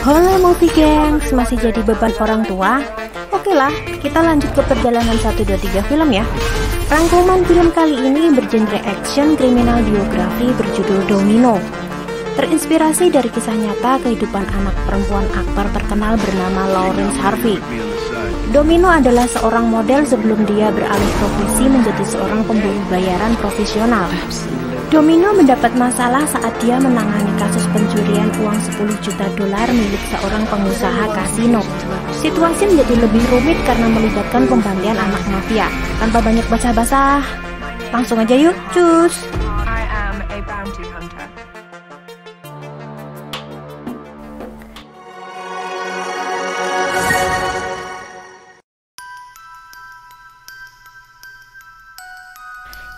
Halo movie gengs, masih jadi beban orang tua? Oke lah, kita lanjut ke perjalanan 1, 2, 3 film ya. Rangkuman film kali ini bergenre action kriminal biografi berjudul Domino. Terinspirasi dari kisah nyata kehidupan anak perempuan aktor terkenal bernama Laurence Harvey. Domino adalah seorang model sebelum dia beralih profesi menjadi seorang pemburu bayaran profesional. Domino mendapat masalah saat dia menangani kasus pencurian uang 10 juta dolar milik seorang pengusaha kasino. Situasi menjadi lebih rumit karena melibatkan pembantian anak mafia. Tanpa banyak basa-basi, langsung aja yuk, cus!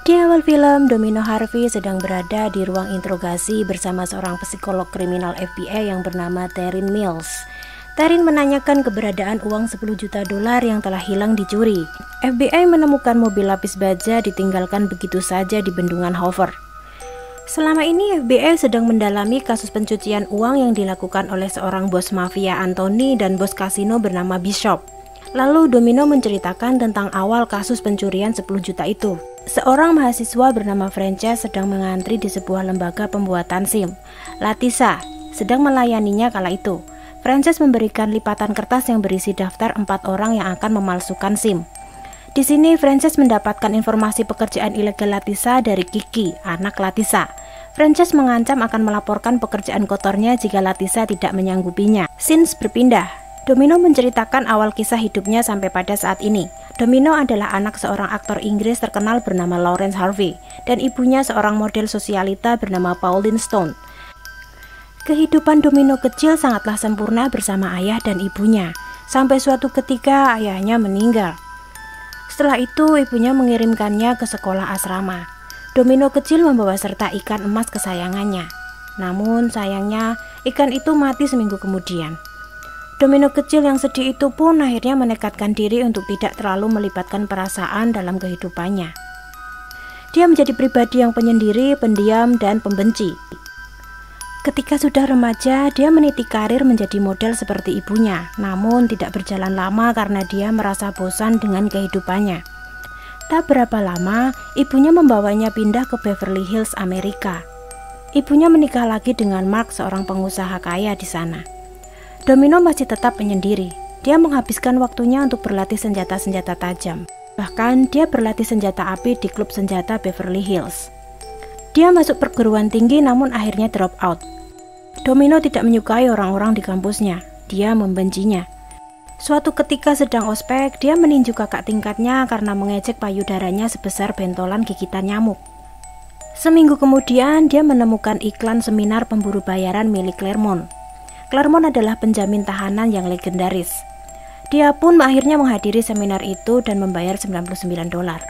Di awal film, Domino Harvey sedang berada di ruang interogasi bersama seorang psikolog kriminal FBI yang bernama Taryn Mills. Taryn menanyakan keberadaan uang 10 juta dolar yang telah hilang dicuri. FBI menemukan mobil lapis baja ditinggalkan begitu saja di bendungan Hoover. Selama ini FBI sedang mendalami kasus pencucian uang yang dilakukan oleh seorang bos mafia Anthony dan bos kasino bernama Bishop. Lalu Domino menceritakan tentang awal kasus pencurian 10 juta itu. Seorang mahasiswa bernama Frances sedang mengantri di sebuah lembaga pembuatan SIM. Latisa sedang melayaninya kala itu. Frances memberikan lipatan kertas yang berisi daftar 4 orang yang akan memalsukan SIM. Di sini Frances mendapatkan informasi pekerjaan ilegal Latisa dari Kiki, anak Latisa. Frances mengancam akan melaporkan pekerjaan kotornya jika Latisa tidak menyanggupinya. Scenes berpindah. Domino menceritakan awal kisah hidupnya sampai pada saat ini. Domino adalah anak seorang aktor Inggris terkenal bernama Laurence Harvey dan ibunya seorang model sosialita bernama Pauline Stone. Kehidupan Domino kecil sangatlah sempurna bersama ayah dan ibunya, sampai suatu ketika ayahnya meninggal. Setelah itu ibunya mengirimkannya ke sekolah asrama. Domino kecil membawa serta ikan emas kesayangannya. Namun sayangnya ikan itu mati seminggu kemudian. Domino kecil yang sedih itu pun akhirnya menekadkan diri untuk tidak terlalu melibatkan perasaan dalam kehidupannya. Dia menjadi pribadi yang penyendiri, pendiam, dan pembenci. Ketika sudah remaja, dia meniti karir menjadi model seperti ibunya, namun tidak berjalan lama karena dia merasa bosan dengan kehidupannya. Tak berapa lama, ibunya membawanya pindah ke Beverly Hills, Amerika. Ibunya menikah lagi dengan Mark, seorang pengusaha kaya di sana. Domino masih tetap menyendiri. Dia menghabiskan waktunya untuk berlatih senjata-senjata tajam. Bahkan dia berlatih senjata api di klub senjata Beverly Hills. Dia masuk perguruan tinggi namun akhirnya drop out. Domino tidak menyukai orang-orang di kampusnya. Dia membencinya. Suatu ketika sedang ospek, dia meninju kakak tingkatnya karena mengejek payudaranya sebesar bentolan gigitan nyamuk. Seminggu kemudian, dia menemukan iklan seminar pemburu bayaran milik Claremont. Claremont adalah penjamin tahanan yang legendaris. Dia pun akhirnya menghadiri seminar itu dan membayar 99 dolar.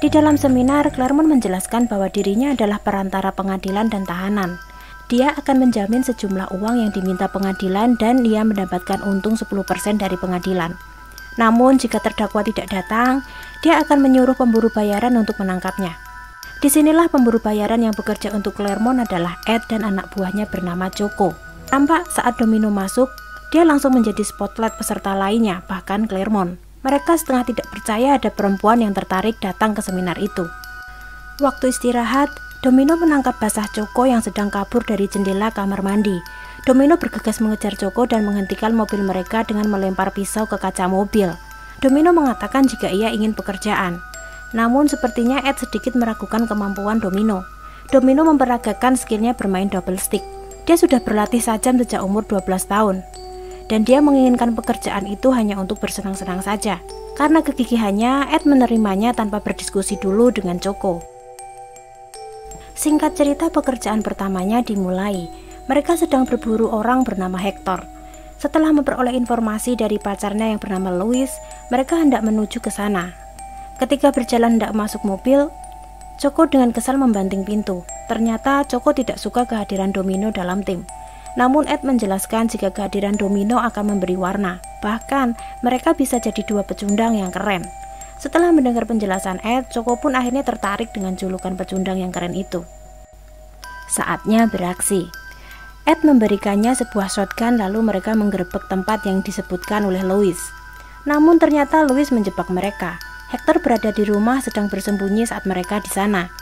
Di dalam seminar, Claremont menjelaskan bahwa dirinya adalah perantara pengadilan dan tahanan. Dia akan menjamin sejumlah uang yang diminta pengadilan dan dia mendapatkan untung 10% dari pengadilan. Namun jika terdakwa tidak datang, dia akan menyuruh pemburu bayaran untuk menangkapnya. Disinilah pemburu bayaran yang bekerja untuk Claremont adalah Ed dan anak buahnya bernama Choco. Tampak saat Domino masuk, dia langsung menjadi spotlight peserta lainnya, bahkan Claremont. Mereka setengah tidak percaya ada perempuan yang tertarik datang ke seminar itu. Waktu istirahat, Domino menangkap basah Choco yang sedang kabur dari jendela kamar mandi. Domino bergegas mengejar Choco dan menghentikan mobil mereka dengan melempar pisau ke kaca mobil. Domino mengatakan jika ia ingin pekerjaan. Namun sepertinya Ed sedikit meragukan kemampuan Domino. Domino memperagakan skillnya bermain double stick. Dia sudah berlatih sajam sejak umur 12 tahun. Dan dia menginginkan pekerjaan itu hanya untuk bersenang-senang saja. Karena kegigihannya, Ed menerimanya tanpa berdiskusi dulu dengan Choco. Singkat cerita, pekerjaan pertamanya dimulai. Mereka sedang berburu orang bernama Hector. Setelah memperoleh informasi dari pacarnya yang bernama Louis, mereka hendak menuju ke sana. Ketika berjalan hendak masuk mobil, Choco dengan kesal membanting pintu. Ternyata Choco tidak suka kehadiran Domino dalam tim. Namun Ed menjelaskan jika kehadiran Domino akan memberi warna. Bahkan mereka bisa jadi dua pecundang yang keren. Setelah mendengar penjelasan Ed, Choco pun akhirnya tertarik dengan julukan pecundang yang keren itu. Saatnya beraksi. Ed memberikannya sebuah shotgun lalu mereka menggerebek tempat yang disebutkan oleh Louis. Namun ternyata Louis menjebak mereka. Hector berada di rumah sedang bersembunyi saat mereka di sana.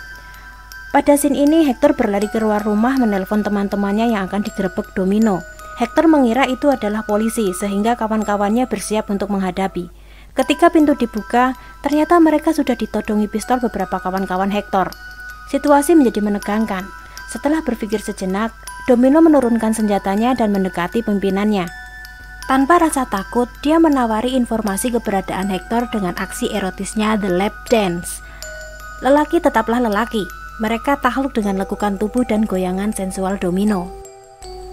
Pada scene ini Hector berlari keluar rumah menelpon teman-temannya yang akan digerebek domino. Hector mengira itu adalah polisi sehingga kawan-kawannya bersiap untuk menghadapi. Ketika pintu dibuka, ternyata mereka sudah ditodongi pistol beberapa kawan-kawan Hector. Situasi menjadi menegangkan. Setelah berpikir sejenak, Domino menurunkan senjatanya dan mendekati pimpinannya. Tanpa rasa takut, dia menawari informasi keberadaan Hector dengan aksi erotisnya The Lap Dance. Lelaki tetaplah lelaki. Mereka takluk dengan lekukan tubuh dan goyangan sensual Domino.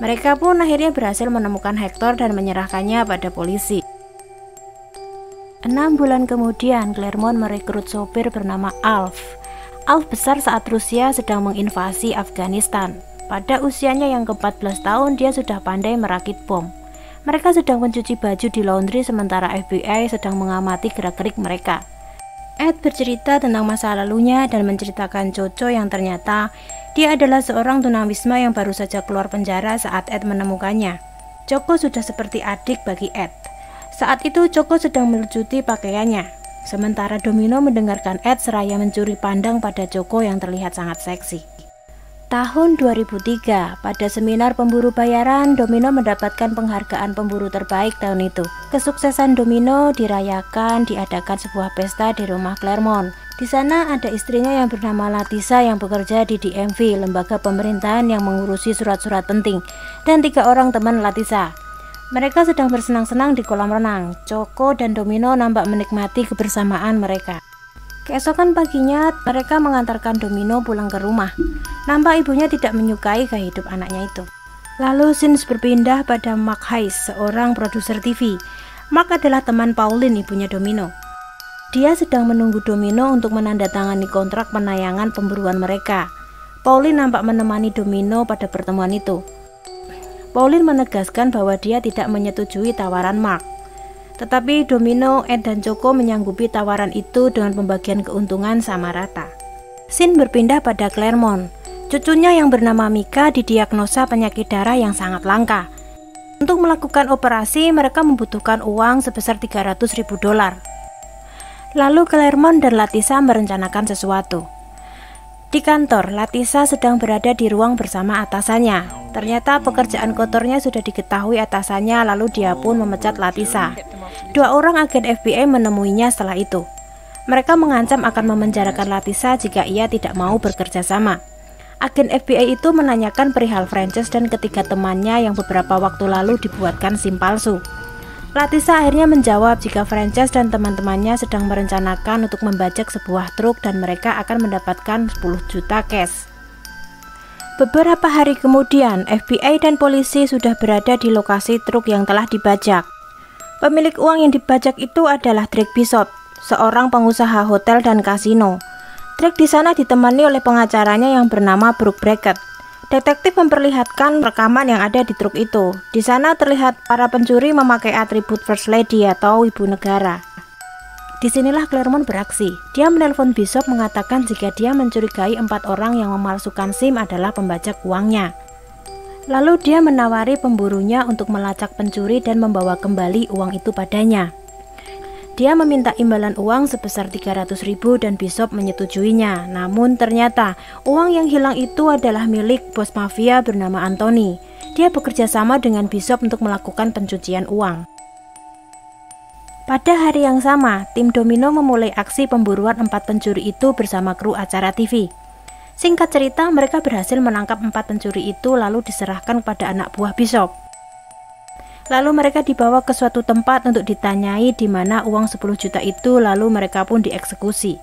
Mereka pun akhirnya berhasil menemukan Hector dan menyerahkannya pada polisi. 6 bulan kemudian, Claremont merekrut sopir bernama Alf. Alf besar saat Rusia sedang menginvasi Afghanistan. Pada usianya yang ke-14 tahun, dia sudah pandai merakit bom. Mereka sedang mencuci baju di laundry sementara FBI sedang mengamati gerak-gerik mereka. Ed bercerita tentang masa lalunya dan menceritakan Coco yang ternyata dia adalah seorang tunawisma yang baru saja keluar penjara saat Ed menemukannya. Coco sudah seperti adik bagi Ed. Saat itu Coco sedang melucuti pakaiannya. Sementara Domino mendengarkan Ed seraya mencuri pandang pada Coco yang terlihat sangat seksi. Tahun 2003, pada seminar pemburu bayaran, Domino mendapatkan penghargaan pemburu terbaik tahun itu. Kesuksesan Domino diadakan sebuah pesta di rumah Claremont. Di sana ada istrinya yang bernama Latisa yang bekerja di DMV, lembaga pemerintahan yang mengurusi surat-surat penting, dan 3 orang teman Latisa. Mereka sedang bersenang-senang di kolam renang. Coco dan Domino nampak menikmati kebersamaan mereka. Keesokan paginya, mereka mengantarkan Domino pulang ke rumah. Nampak ibunya tidak menyukai gaya hidup anaknya itu. Lalu scenes berpindah pada Mark Hayes, seorang produser TV. Mark adalah teman Pauline, ibunya Domino. Dia sedang menunggu Domino untuk menandatangani kontrak penayangan pemburuan mereka. Pauline nampak menemani Domino pada pertemuan itu. Pauline menegaskan bahwa dia tidak menyetujui tawaran Mark. Tetapi Domino, Ed, dan Coco menyanggupi tawaran itu dengan pembagian keuntungan sama rata. Scene berpindah pada Claremont. Cucunya yang bernama Mika didiagnosa penyakit darah yang sangat langka. Untuk melakukan operasi, mereka membutuhkan uang sebesar $300.000. Lalu Claremont dan Latisa merencanakan sesuatu. Di kantor, Latisa sedang berada di ruang bersama atasannya. Ternyata pekerjaan kotornya sudah diketahui atasannya, lalu dia pun memecat Latisa. 2 orang agen FBI menemuinya setelah itu. Mereka mengancam akan memenjarakan Latisa jika ia tidak mau bekerja sama. Agen FBI itu menanyakan perihal Frances dan ketiga temannya yang beberapa waktu lalu dibuatkan SIM palsu. Latisa akhirnya menjawab jika Frances dan teman-temannya sedang merencanakan untuk membajak sebuah truk dan mereka akan mendapatkan 10 juta cash. Beberapa hari kemudian, FBI dan polisi sudah berada di lokasi truk yang telah dibajak. Pemilik uang yang dibajak itu adalah Drake Bishop, seorang pengusaha hotel dan kasino. Drake di sana ditemani oleh pengacaranya yang bernama Brooke Brackett. Detektif memperlihatkan rekaman yang ada di truk itu. Di sana terlihat para pencuri memakai atribut First Lady atau ibu negara. Disinilah Claremont beraksi. Dia menelpon Bishop mengatakan jika dia mencurigai 4 orang yang memalsukan SIM adalah pembajak uangnya. Lalu dia menawari pemburunya untuk melacak pencuri dan membawa kembali uang itu padanya. Dia meminta imbalan uang sebesar $300.000 dan Bishop menyetujuinya. Namun ternyata uang yang hilang itu adalah milik bos mafia bernama Anthony. Dia bekerja sama dengan Bishop untuk melakukan pencucian uang. Pada hari yang sama, tim Domino memulai aksi pemburuan 4 pencuri itu bersama kru acara TV. Singkat cerita, mereka berhasil menangkap 4 pencuri itu lalu diserahkan kepada anak buah Bishop. Lalu mereka dibawa ke suatu tempat untuk ditanyai di mana uang 10 juta itu, lalu mereka pun dieksekusi.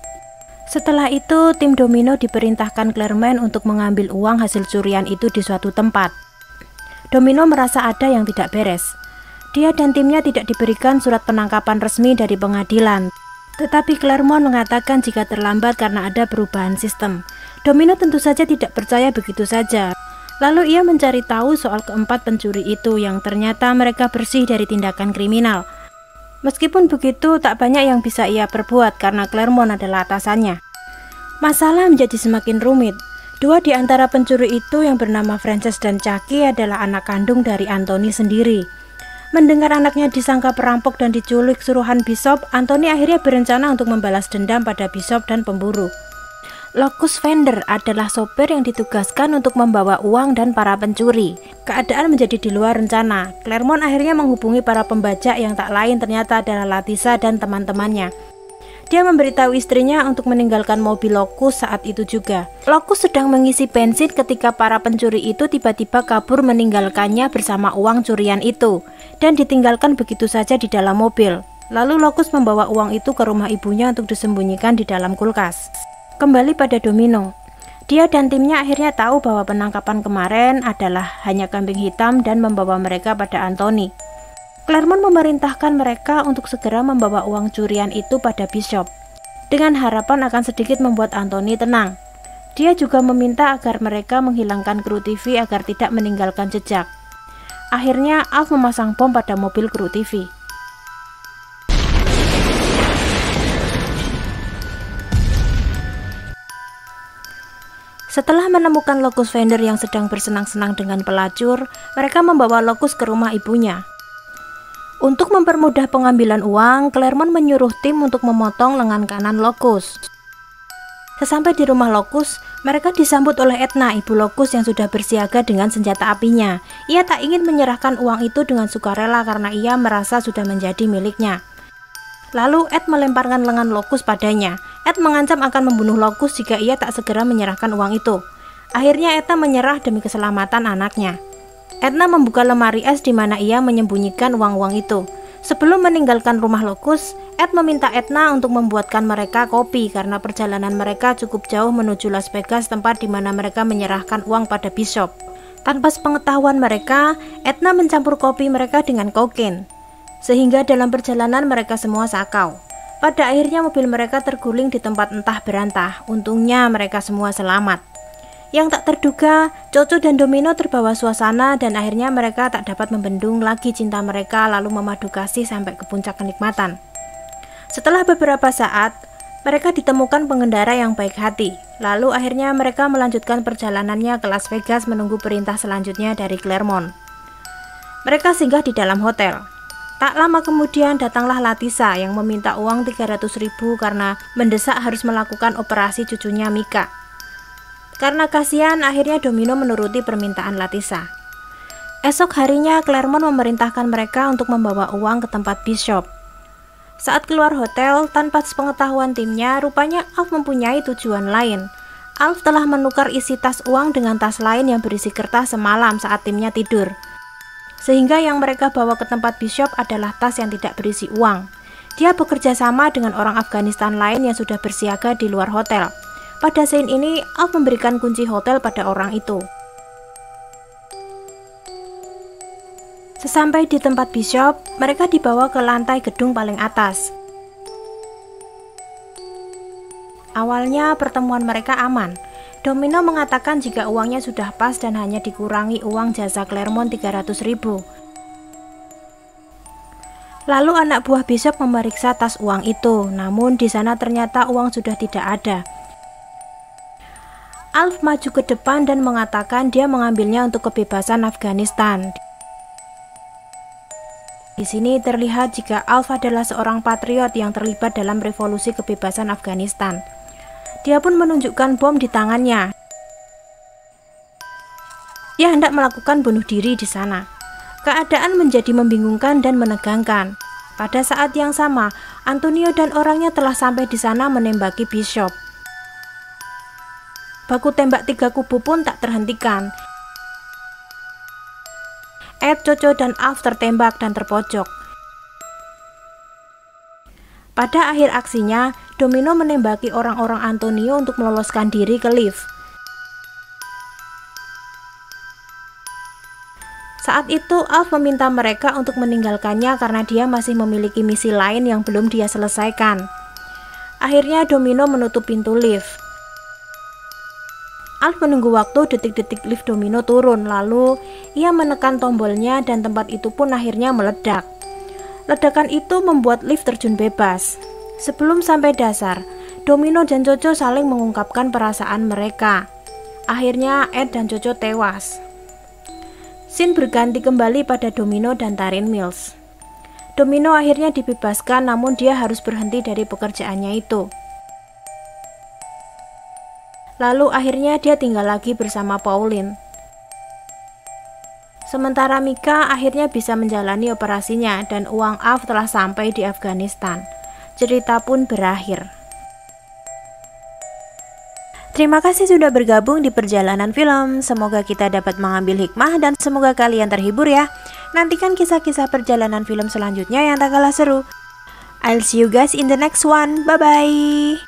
Setelah itu, tim Domino diperintahkan Claremont untuk mengambil uang hasil curian itu di suatu tempat. Domino merasa ada yang tidak beres. Dia dan timnya tidak diberikan surat penangkapan resmi dari pengadilan. Tetapi Claremont mengatakan jika terlambat karena ada perubahan sistem. Domino tentu saja tidak percaya begitu saja. Lalu ia mencari tahu soal keempat pencuri itu yang ternyata mereka bersih dari tindakan kriminal. Meskipun begitu, tak banyak yang bisa ia perbuat karena Claremont adalah atasannya. Masalah menjadi semakin rumit. Dua di antara pencuri itu yang bernama Frances dan Chucky adalah anak kandung dari Anthony sendiri. Mendengar anaknya disangka perampok dan diculik suruhan Bishop, Anthony akhirnya berencana untuk membalas dendam pada Bishop dan pemburu. Locus Fender adalah sopir yang ditugaskan untuk membawa uang dan para pencuri. Keadaan menjadi di luar rencana. Claremont akhirnya menghubungi para pembajak yang tak lain ternyata adalah Latisa dan teman-temannya. Dia memberitahu istrinya untuk meninggalkan mobil Locus saat itu juga. Locus sedang mengisi bensin ketika para pencuri itu tiba-tiba kabur meninggalkannya bersama uang curian itu dan ditinggalkan begitu saja di dalam mobil. Lalu Locus membawa uang itu ke rumah ibunya untuk disembunyikan di dalam kulkas. Kembali pada Domino. Dia dan timnya akhirnya tahu bahwa penangkapan kemarin adalah hanya kambing hitam dan membawa mereka pada Anthony. Claremont memerintahkan mereka untuk segera membawa uang curian itu pada Bishop, dengan harapan akan sedikit membuat Anthony tenang. Dia juga meminta agar mereka menghilangkan kru TV agar tidak meninggalkan jejak. Akhirnya Alf memasang bom pada mobil kru TV. Setelah menemukan Locus Fender yang sedang bersenang-senang dengan pelacur, mereka membawa Locus ke rumah ibunya. Untuk mempermudah pengambilan uang, Claremont menyuruh tim untuk memotong lengan kanan Locus. Sesampai di rumah Locus, mereka disambut oleh Edna, ibu Locus yang sudah bersiaga dengan senjata apinya. Ia tak ingin menyerahkan uang itu dengan sukarela karena ia merasa sudah menjadi miliknya. Lalu Ed melemparkan lengan Locus padanya. Ed mengancam akan membunuh Locus jika ia tak segera menyerahkan uang itu. Akhirnya Edna menyerah demi keselamatan anaknya. Edna membuka lemari es di mana ia menyembunyikan uang-uang itu. Sebelum meninggalkan rumah Locus, Ed meminta Edna untuk membuatkan mereka kopi karena perjalanan mereka cukup jauh menuju Las Vegas, tempat di mana mereka menyerahkan uang pada Bishop. Tanpa sepengetahuan mereka, Edna mencampur kopi mereka dengan kokain, sehingga dalam perjalanan mereka semua sakau. Pada akhirnya mobil mereka terguling di tempat entah berantah. Untungnya mereka semua selamat. Yang tak terduga, Coco dan Domino terbawa suasana dan akhirnya mereka tak dapat membendung lagi cinta mereka lalu memadu kasih sampai ke puncak kenikmatan. Setelah beberapa saat, mereka ditemukan pengendara yang baik hati. Lalu akhirnya mereka melanjutkan perjalanannya ke Las Vegas menunggu perintah selanjutnya dari Claremont. Mereka singgah di dalam hotel. Tak lama kemudian datanglah Latisa yang meminta uang 300.000 karena mendesak harus melakukan operasi cucunya Mika. Karena kasihan, akhirnya Domino menuruti permintaan Latisa. Esok harinya, Claremont memerintahkan mereka untuk membawa uang ke tempat Bishop. Saat keluar hotel, tanpa sepengetahuan timnya, rupanya Alf mempunyai tujuan lain. Alf telah menukar isi tas uang dengan tas lain yang berisi kertas semalam saat timnya tidur. Sehingga yang mereka bawa ke tempat Bishop adalah tas yang tidak berisi uang. Dia bekerja sama dengan orang Afghanistan lain yang sudah bersiaga di luar hotel. Pada scene ini, Alf memberikan kunci hotel pada orang itu. Sesampai di tempat Bishop, mereka dibawa ke lantai gedung paling atas. Awalnya pertemuan mereka aman. Domino mengatakan jika uangnya sudah pas dan hanya dikurangi uang jasa Claremont 300.000. Lalu anak buah Bishop memeriksa tas uang itu, namun di sana ternyata uang sudah tidak ada. Alf maju ke depan dan mengatakan dia mengambilnya untuk kebebasan Afghanistan. Di sini terlihat jika Alf adalah seorang patriot yang terlibat dalam revolusi kebebasan Afghanistan. Dia pun menunjukkan bom di tangannya. Dia hendak melakukan bunuh diri di sana. Keadaan menjadi membingungkan dan menegangkan. Pada saat yang sama, Antonio dan orangnya telah sampai di sana menembaki Bishop. Baku tembak 3 kubu pun tak terhentikan. Ed, Coco, dan Alf tertembak dan terpojok. Pada akhir aksinya, Domino menembaki orang-orang Antonio untuk meloloskan diri ke lift. Saat itu, Alf meminta mereka untuk meninggalkannya karena dia masih memiliki misi lain yang belum dia selesaikan. Akhirnya Domino menutup pintu lift. Alf menunggu waktu detik-detik lift Domino turun, lalu ia menekan tombolnya dan tempat itu pun akhirnya meledak. Ledakan itu membuat lift terjun bebas. Sebelum sampai dasar, Domino dan Coco saling mengungkapkan perasaan mereka. Akhirnya Ed dan Coco tewas. Scene berganti kembali pada Domino dan Tarin Mills. Domino akhirnya dibebaskan, namun dia harus berhenti dari pekerjaannya itu. Lalu akhirnya dia tinggal lagi bersama Pauline. Sementara Mika akhirnya bisa menjalani operasinya dan uang Av telah sampai di Afghanistan. Cerita pun berakhir. Terima kasih sudah bergabung di perjalanan film. Semoga kita dapat mengambil hikmah dan semoga kalian terhibur ya. Nantikan kisah-kisah perjalanan film selanjutnya yang tak kalah seru. I'll see you guys in the next one. Bye-bye.